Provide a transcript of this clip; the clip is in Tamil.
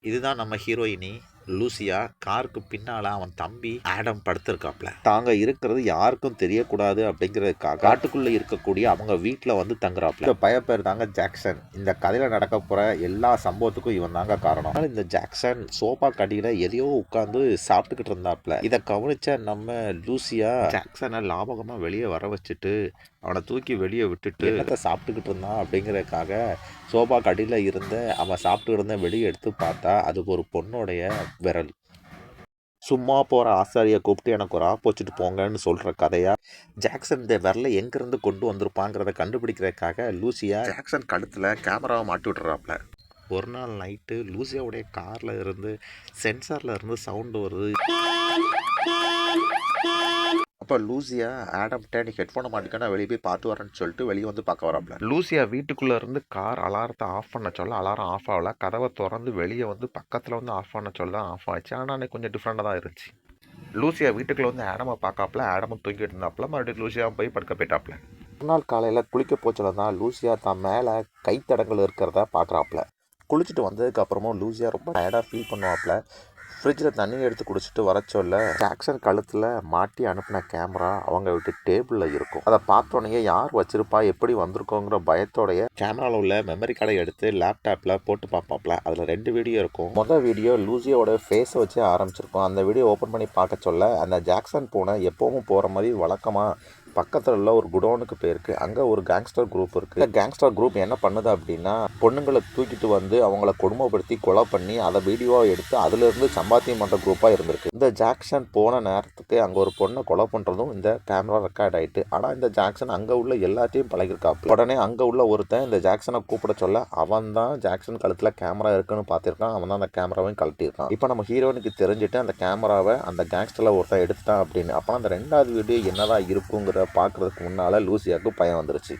இதுதான் நம்ம ஹீரோயினி லூசியா. காருக்கு பின்னால அவன் தம்பி ஆடம் படுத்திருக்காப்ல. தாங்க இருக்கிறது யாருக்கும் தெரியக்கூடாது அப்படிங்கிறதுக்காக காட்டுக்குள்ள இருக்கக்கூடிய அவங்க வீட்டுல வந்து தங்குறாப்ல. இந்த பயப்பேர் தாங்க ஜாக்சன். இந்த கதையில நடக்க போற எல்லா சம்பவத்துக்கும் இவன் தாங்க காரணம். இந்த ஜாக்சன் சோபா கடியில எதையோ உட்கார்ந்து சாப்பிட்டுக்கிட்டு இருந்தாப்ல. இதை கவனிச்ச நம்ம லூசியா ஜாக்சனை லாபகமா வெளியே வர வச்சுட்டு அவனை தூக்கி வெளியே விட்டுட்டு என்னத்தை சாப்பிட்டுக்கிட்டு இருந்தான் அப்படிங்கிறதுக்காக சோபா கடியில் இருந்த அவன் சாப்பிட்டு இருந்த வெளியே எடுத்து பார்த்தா அது ஒரு பொண்ணோடைய விரல். சும்மா போகிற ஆசாரியை கூப்பிட்டு எனக்கு ஒரு ஆப் வச்சுட்டு போங்கன்னு சொல்கிற கதையா ஜாக்சன் இந்த விரலை எங்கேருந்து கொண்டு வந்திருப்பாங்கிறத கண்டுபிடிக்கிறதுக்காக லூசியா ஜாக்சன் கழுத்தில் கேமராவை மாட்டி விட்டுறாப்ல. ஒரு நாள் நைட்டு லூசியாவுடைய காரில் இருந்து சென்சாரில் இருந்து சவுண்டு வருது. அப்போ லூசியா ஆடம்கிட்ட நீ ஹெட்ஃபோனை மாட்டிக்க, நான் வெளியே போய் பார்த்து வரேன்னு சொல்லிட்டு வெளியே வந்து பார்க்க வராப்ல. லூசியா வீட்டுக்குள்ளே இருந்து கார் அலாரத்தை ஆஃப் பண்ண சொல்ல அலாரம் ஆஃப் ஆகல. கதவை திறந்து வெளியே வந்து பக்கத்தில் வந்து ஆஃப் பண்ண சொல்ல தான் ஆஃப் ஆச்சு. ஆனால் அன்றைக்கி கொஞ்சம் டிஃப்ரெண்டாக தான் இருந்துச்சு. லூசியா வீட்டுக்குள்ளே வந்து ஆடமை பார்க்காப்புல. ஆடமும் தூங்கிட்டு இருந்தாப்புல. மறுபடியும் லூசியா போய் படுக்க போயிட்டாப்புல. ஒரு நாள் காலையில் குளிக்க போச்சல தான் லூசியா தான் மேலே கைத்தடங்கள் இருக்கிறத பார்க்குறாப்புல. குளிச்சுட்டு வந்ததுக்கப்புறமும் லூசியா ரொம்ப டயர்டாக ஃபீல் பண்ணுவாப்புல. ஃப்ரிட்ஜில் தண்ணி எடுத்து குடிச்சிட்டு வர சொல்ல ஜாக்சன் கழுத்தில் மாட்டி அனுப்பின கேமரா அவங்க வீட்டு டேபிளில் இருக்கும். அதை பார்த்தோன்னே யார் வச்சிருப்பா, எப்படி வந்திருக்கோங்கிற பயத்தோடைய கேமராவில் உள்ள மெமரி கார்டை எடுத்து லேப்டாப்பில் போட்டு பார்ப்பாப்ல. அதில் 2 வீடியோ இருக்கும். மொதல் வீடியோ லூசியோட ஃபேஸை வச்சு ஆரம்பிச்சிருக்கும். அந்த வீடியோ ஓப்பன் பண்ணி பார்க்க சொல்ல அந்த ஜாக்சன் பூனை எப்பவும் போகிற மாதிரி வழக்கமாக பக்கத்தில் உள்ள ஒரு குடோனுக்கு போயிருக்கு. அங்கே ஒரு கேங்ஸ்டர் குரூப் இருக்குது. இந்த கேங்ஸ்டர் குரூப் என்ன பண்ணுது அப்படின்னா பொண்ணுங்களை தூக்கிட்டு வந்து அவங்கள கொடுமைப்படுத்தி கொலை பண்ணி அதை வீடியோவாக எடுத்து அதிலிருந்து சம்பாத்தியம் பண்ணுற குரூப்பாக இருந்திருக்கு. இந்த ஜாக்சன் போன நேரத்துக்கு அங்கே ஒரு பொண்ணை கொலை பண்ணுறதும் இந்த கேமரா ரெக்கார்ட் ஆகிட்டு. ஆனால் இந்த ஜாக்சன் அங்கே உள்ள எல்லாத்தையும் பழகிருக்காப்பு. உடனே அங்கே உள்ள ஒருத்தன் இந்த ஜாக்சனை கூப்பிட சொல்ல அவன் தான் ஜாக்சன் கழுத்தில் கேமரா இருக்குன்னு பார்த்துருக்கான். அவன் தான் அந்த கேமராவையும் கழட்டியிருக்கான். இப்போ நம்ம ஹீரோனுக்கு தெரிஞ்சுட்டு அந்த கேமராவை அந்த கேங்ஸ்டரில் ஒருத்தன் எடுத்துட்டான் அப்படின்னு. அப்போ அந்த 2வது வீடியோ என்னதான் இருக்குங்கிற பார்க்குறதுக்கு முன்னால் லூசியாவுக்கு பயம் வந்துருச்சு.